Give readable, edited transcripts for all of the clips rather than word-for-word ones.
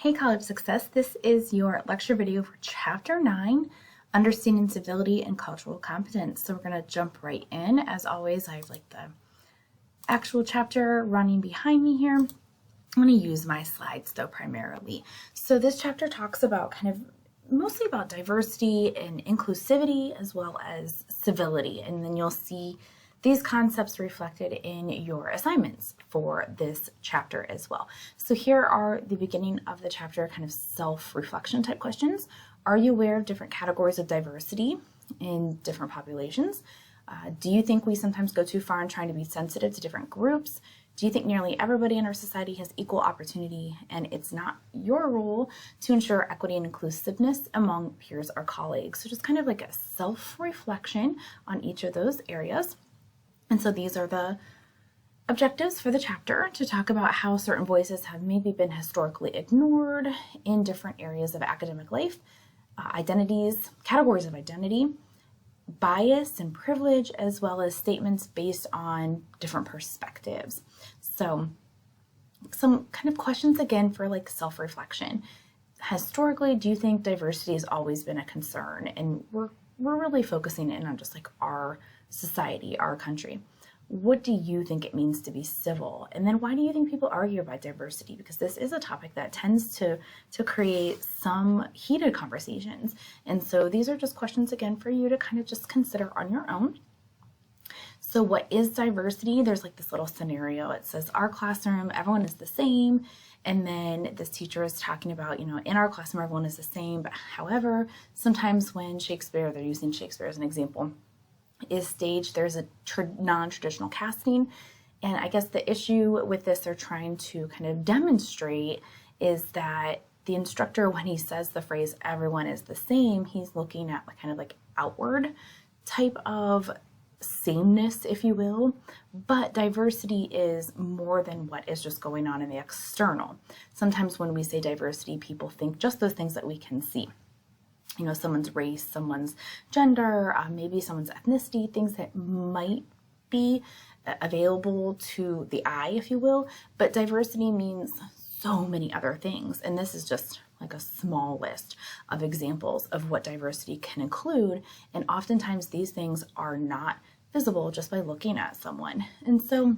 Hey College Success, this is your lecture video for Chapter 9, Understanding Civility and Cultural Competence. So we're going to jump right in. As always, I have the actual chapter running behind me here. I'm going to use my slides though primarily. So this chapter talks about mostly about diversity and inclusivity as well as civility, and then you'll see these concepts reflected in your assignments for this chapter as well. So here are the beginning of the chapter self-reflection type questions. Are you aware of different categories of diversity in different populations? Do you think we sometimes go too far in trying to be sensitive to different groups? Do you think nearly everybody in our society has equal opportunity and it's not your role to ensure equity and inclusiveness among peers or colleagues? So just a self-reflection on each of those areas. And so these are the objectives for the chapter, to talk about how certain voices have maybe been historically ignored in different areas of academic life, identities, categories of identity, bias and privilege, as well as statements based on different perspectives. So some questions again for self-reflection. Historically, do you think diversity has always been a concern? And we're really focusing in on just our society, our country. What do you think it means to be civil? And then why do you think people argue about diversity? Because this is a topic that tends to create some heated conversations. And so these are just questions again for you to just consider on your own. So what is diversity? There's this little scenario. It says our classroom, everyone is the same. And then this teacher is talking about, in our classroom, everyone is the same. But however, sometimes when Shakespeare, they're using Shakespeare as an example, is staged, there's a non-traditional casting. And I guess the issue with this they're trying to demonstrate is that the instructor, when he says the phrase everyone is the same, he's looking at outward type of sameness, if you will. But diversity is more than what is just going on in the external. Sometimes when we say diversity, people think just those things that we can see. Someone's race, someone's gender, maybe someone's ethnicity, things that might be available to the eye, if you will. But diversity means so many other things. And this is just a small list of examples of what diversity can include. And oftentimes these things are not visible just by looking at someone. And so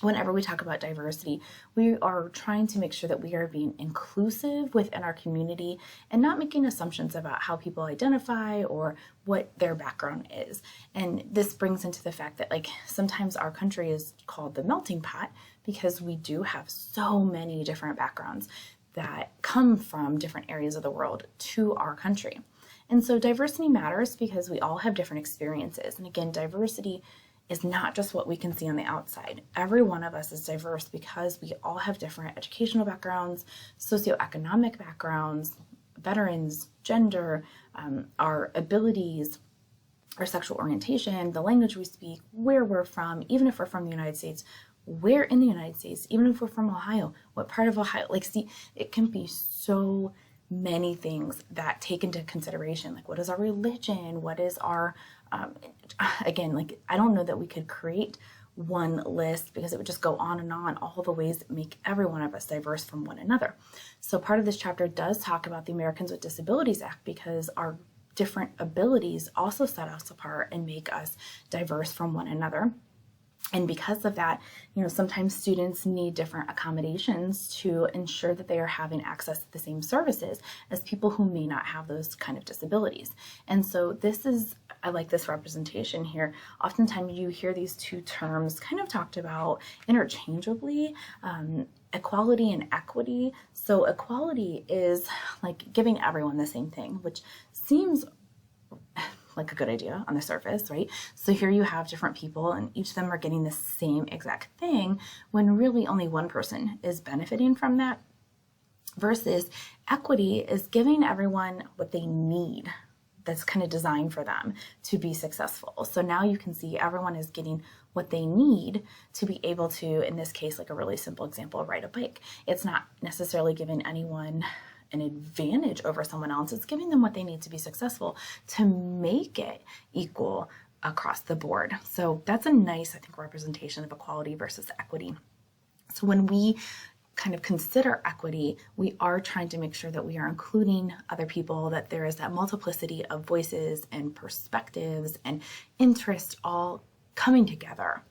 whenever we talk about diversity, we are trying to make sure that we are being inclusive within our community and not making assumptions about how people identify or what their background is. And this brings into the fact that sometimes our country is called the melting pot because we do have so many different backgrounds that come from different areas of the world to our country. And so diversity matters because we all have different experiences. And again, diversity is not just what we can see on the outside. Every one of us is diverse because we all have different educational backgrounds, socioeconomic backgrounds, veterans, gender, our abilities, our sexual orientation, the language we speak, where we're from, even if we're from the United States, where in the United States, even if we're from Ohio, what part of Ohio, it can be so many things that take into consideration, what is our religion, what is our, again, I don't know that we could create one list because it would just go on and on, all the ways that make every one of us diverse from one another. So part of this chapter does talk about the Americans with Disabilities Act because our different abilities also set us apart and make us diverse from one another. And because of that, sometimes students need different accommodations to ensure that they are having access to the same services as people who may not have those disabilities. And so I like this representation here. Oftentimes you hear these two terms talked about interchangeably, equality and equity. So equality is giving everyone the same thing, which seems a good idea on the surface, right? So here you have different people and each of them are getting the same exact thing when really only one person is benefiting from that, versus equity is giving everyone what they need that's designed for them to be successful. So now you can see everyone is getting what they need to be able to, in this case, a really simple example, ride a bike. It's not necessarily giving anyone an advantage over someone else. It's giving them what they need to be successful to make it equal across the board. So that's a nice, representation of equality versus equity. So when we kind of consider equity, we are trying to make sure that we are including other people, that there is that multiplicity of voices and perspectives and interests all coming together.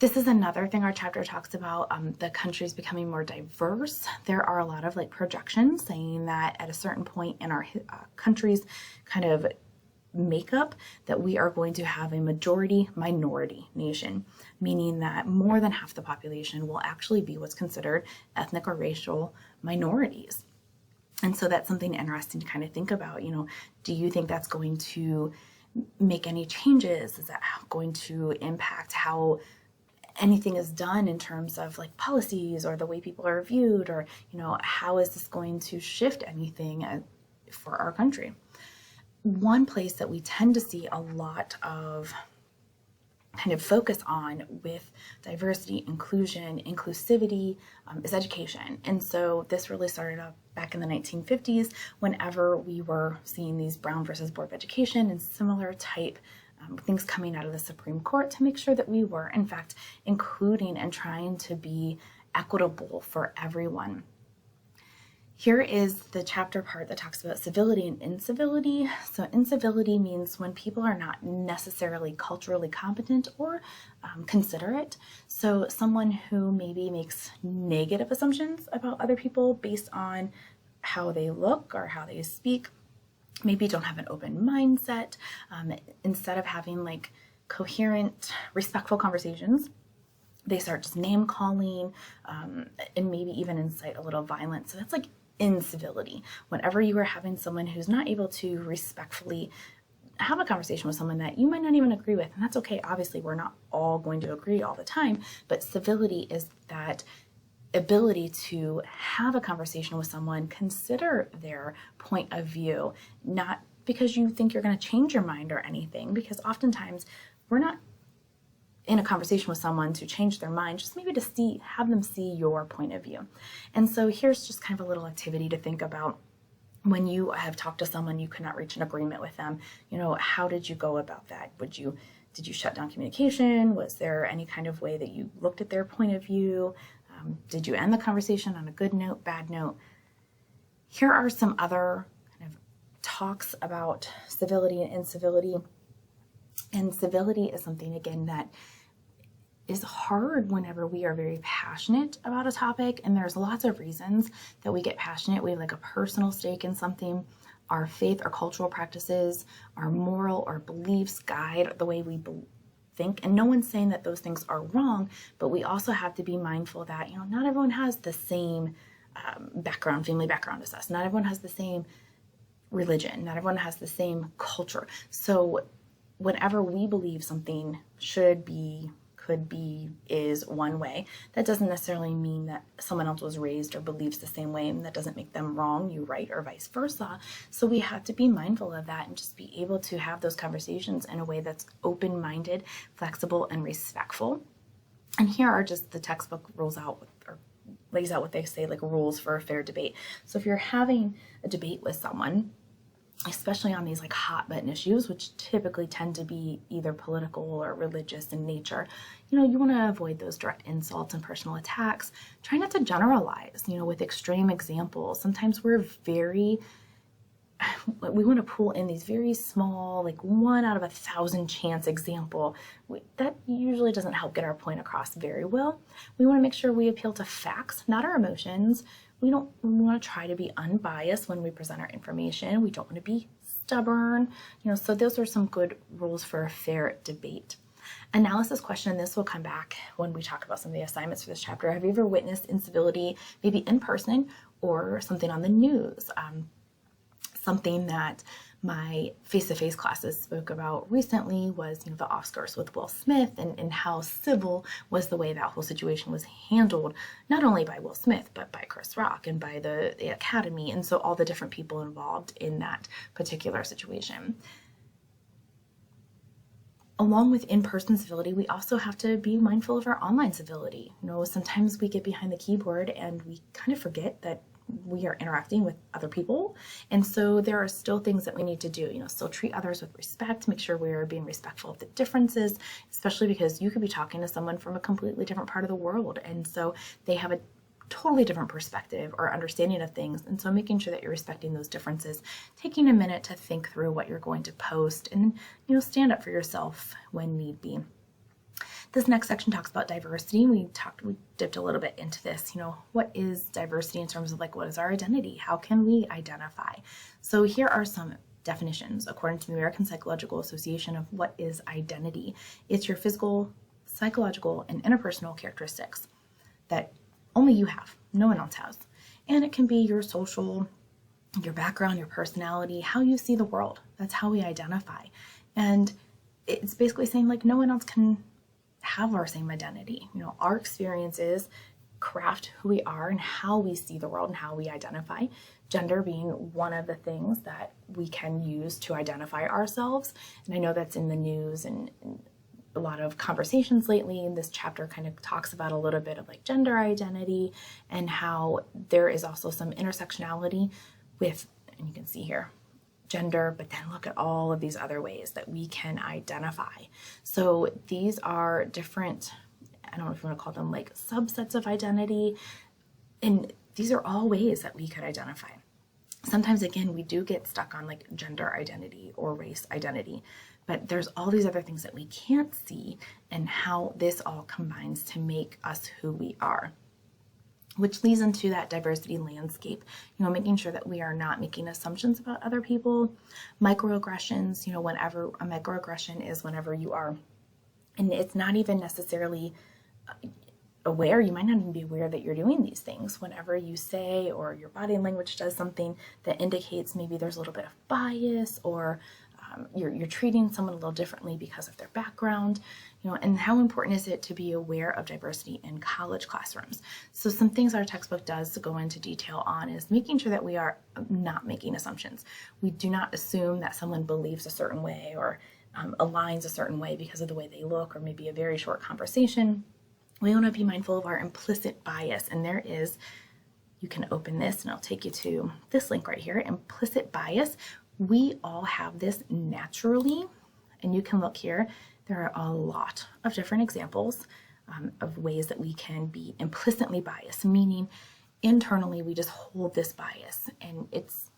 This is another thing our chapter talks about, the countries becoming more diverse. There are a lot of like projections saying that at a certain point in our country's kind of makeup that we are going to have a majority minority nation, meaning that more than half the population will actually be what's considered ethnic or racial minorities. And so that's something interesting to kind of think about. You know, do you think that's going to make any changes? Is that going to impact how anything is done in terms of like policies or the way people are viewed, or, you know, how is this going to shift anything for our country? One place that we tend to see a lot of kind of focus on with diversity, inclusion, inclusivity is education. And so this really started up back in the 1950s whenever we were seeing these Brown versus Board of Education and similar type things coming out of the Supreme Court to make sure that we were, in fact, including and trying to be equitable for everyone. Here is the chapter part that talks about civility and incivility. So incivility means when people are not necessarily culturally competent or considerate. So someone who maybe makes negative assumptions about other people based on how they look or how they speak, maybe don't have an open mindset. Instead of having like coherent, respectful conversations, they start just name calling and maybe even incite a little violence. So that's like incivility. Whenever you are having someone who's not able to respectfully have a conversation with someone that you might not even agree with, and that's okay. Obviously, we're not all going to agree all the time, but civility is that ability to have a conversation with someone, consider their point of view, not because you think you're going to change your mind or anything, because oftentimes we're not in a conversation with someone to change their mind, just maybe to have them see your point of view. And so here's just kind of a little activity to think about. When you have talked to someone, you could not reach an agreement with them, you know, how did you go about that? Did you shut down communication? Was there any kind of way that you looked at their point of view? Did you end the conversation on a good note, bad note? Here are some other kind of talks about civility and incivility. And civility is something, again, that is hard whenever we are very passionate about a topic. And there's lots of reasons that we get passionate. We have like a personal stake in something. Our faith or cultural practices, our moral or beliefs guide the way we think. And no one's saying that those things are wrong, but we also have to be mindful that, you know, not everyone has the same family background as us. Not everyone has the same religion. Not everyone has the same culture. So whenever we believe something should be, could be, is one way, that doesn't necessarily mean that someone else was raised or believes the same way, and that doesn't make them wrong, you right, or vice versa. So we have to be mindful of that and just be able to have those conversations in a way that's open-minded, flexible, and respectful. And here are just the textbook rules out, or lays out what they say, like rules for a fair debate. So if you're having a debate with someone, especially on these like hot button issues, which typically tend to be either political or religious in nature, you know, you want to avoid those direct insults and personal attacks. Try not to generalize, you know, with extreme examples. Sometimes we want to pull in these very small, like 1 out of 1,000 chance example. That usually doesn't help get our point across very well. We want to make sure we appeal to facts, not our emotions. We want to try to be unbiased when we present our information. We don't want to be stubborn, you know, so those are some good rules for a fair debate. Analysis question, and this will come back when we talk about some of the assignments for this chapter. Have you ever witnessed incivility, maybe in person or something on the news? Something that my face-to-face classes spoke about recently was, you know, the Oscars with Will Smith and how civil was the way that whole situation was handled, not only by Will Smith, but by Chris Rock and by the Academy, and so all the different people involved in that particular situation. Along with in-person civility, we also have to be mindful of our online civility. You know, sometimes we get behind the keyboard and we kind of forget that we are interacting with other people. And so there are still things that we need to do, you know, still treat others with respect, make sure we are being respectful of the differences, especially because you could be talking to someone from a completely different part of the world. And so they have a totally different perspective or understanding of things. And so making sure that you're respecting those differences, taking a minute to think through what you're going to post, and, stand up for yourself when need be. This next section talks about diversity. We dipped a little bit into this. What is diversity in terms of like, what is our identity? How can we identify? So here are some definitions according to the American Psychological Association of what is identity. It's your physical, psychological, and interpersonal characteristics that only you have, no one else has. And it can be your social, your background, your personality, how you see the world. That's how we identify. And it's basically saying like no one else can have our same identity. Our experiences craft who we are and how we see the world and how we identify. Gender being one of the things that we can use to identify ourselves. And I know that's in the news and a lot of conversations lately. And this chapter kind of talks about a little bit of like gender identity and how there is also some intersectionality with, and you can see here, gender, but then look at all of these other ways that we can identify. So these are different, I don't know if you want to call them like subsets of identity. And these are all ways that we could identify. Sometimes, again, we do get stuck on like gender identity or race identity, but there's all these other things that we can't see and how this all combines to make us who we are. Which leads into that diversity landscape, making sure that we are not making assumptions about other people. Microaggressions, whenever a microaggression is whenever you are, and it's not even necessarily aware, you might not even be aware that you're doing these things. Whenever you say or your body language does something that indicates maybe there's a little bit of bias or you're treating someone a little differently because of their background, and how important is it to be aware of diversity in college classrooms? So some things our textbook does go into detail on is making sure that we are not making assumptions. We do not assume that someone believes a certain way or aligns a certain way because of the way they look or maybe a very short conversation. We want to be mindful of our implicit bias, and there is, you can open this and I'll take you to this link right here, implicit bias. We all have this naturally, and you can look here. There are a lot of different examples of ways that we can be implicitly biased, meaning internally we just hold this bias, and it's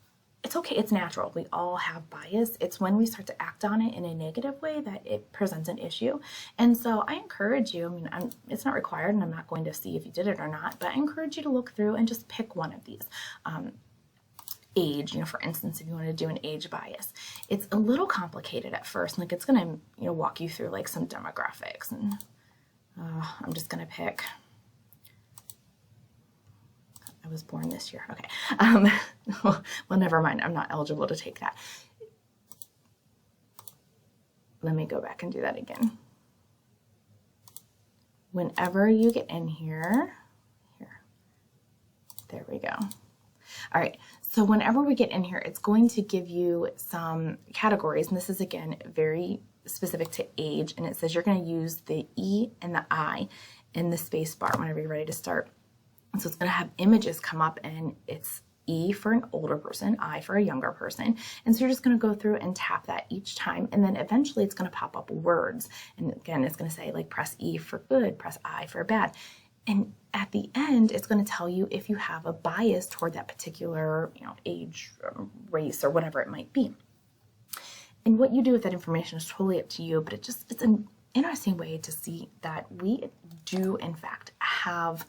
okay, it's natural. We all have bias. It's when we start to act on it in a negative way that it presents an issue. And so I encourage you, it's not required and I'm not going to see if you did it or not, but I encourage you to look through and just pick one of these. Age, for instance, if you want to do an age bias, it's a little complicated at first. Like it's going to, walk you through like some demographics, and I'm just going to pick, I was born this year. Okay. Well, never mind. I'm not eligible to take that. Let me go back and do that again. Whenever you get in here, there we go. All right, so whenever we get in here, it's going to give you some categories, and this is, again, very specific to age, and it says you're going to use the E and the I in the space bar whenever you're ready to start. And so it's going to have images come up, and it's E for an older person, I for a younger person, and so you're just going to go through and tap that each time, and then eventually it's going to pop up words, and again, it's going to say, like, press E for good, press I for bad. And at the end, it's going to tell you if you have a bias toward that particular, age, race, or whatever it might be. And what you do with that information is totally up to you, but it's an interesting way to see that we do, in fact, have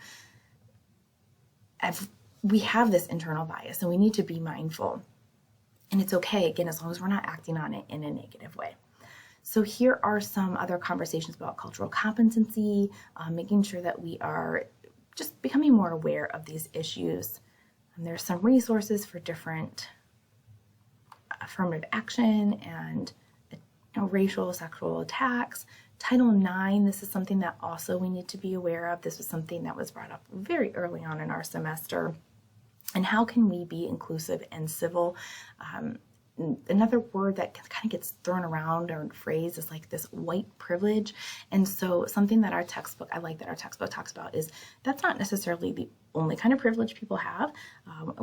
this internal bias, and we need to be mindful. And it's okay, again, as long as we're not acting on it in a negative way. So here are some other conversations about cultural competency, making sure that we are just becoming more aware of these issues. And there's some resources for different affirmative action and racial, sexual attacks. Title IX, this is something that also we need to be aware of. This was something that was brought up very early on in our semester. And how can we be inclusive and civil? Another word that kind of gets thrown around or phrase is like this white privilege. And so something that our textbook, I like that our textbook talks about, is that's not necessarily the only kind of privilege people have.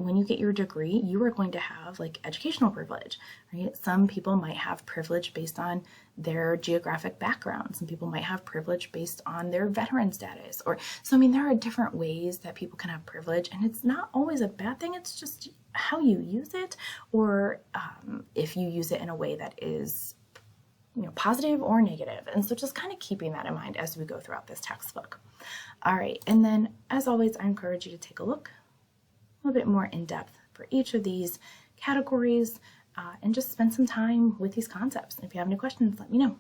when you get your degree, you are going to have like educational privilege, right? Some people might have privilege based on their geographic background. Some people might have privilege based on their veteran status, or so. I mean, there are different ways that people can have privilege, and it's not always a bad thing. It's just how you use it, or if you use it in a way that is, you know, positive or negative. And so just kind of keeping that in mind as we go throughout this textbook. All right, and then as always, I encourage you to take a look a little bit more in depth for each of these categories and just spend some time with these concepts. If you have any questions, let me know.